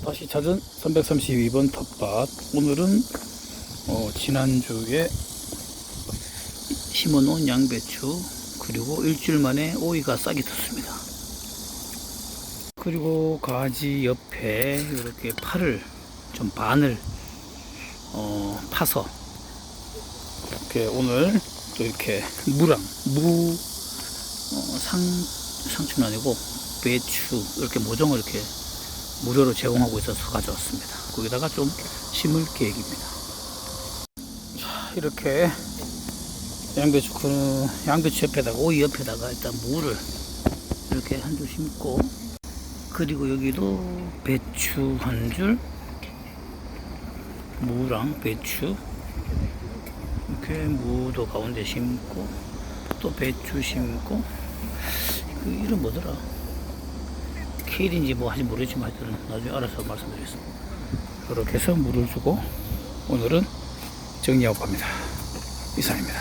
다시 찾은 332번 텃밭. 오늘은 지난주에 심어놓은 양배추, 그리고 일주일 만에 오이가 싹이 텄습니다. 그리고 가지 옆에 이렇게 파를 좀 반을 파서 이렇게 오늘 또 이렇게 상추는 아니고 배추 이렇게 모종을 이렇게 무료로 제공하고 있어서 가져왔습니다. 거기다가 좀 심을 계획입니다. 자, 이렇게 양배추 옆에다가 오이 옆에다가 일단 무를 이렇게 한 줄 심고, 그리고 여기도 배추 한 줄, 무랑 배추 이렇게 무도 가운데 심고, 또 배추 심고, 그 이름 뭐더라? 케일인지 뭐 하지 모르겠지만 하여튼 나중에 알아서 말씀드리겠습니다. 이렇게 해서 물을 주고 오늘은 정리하고 갑니다. 이상입니다.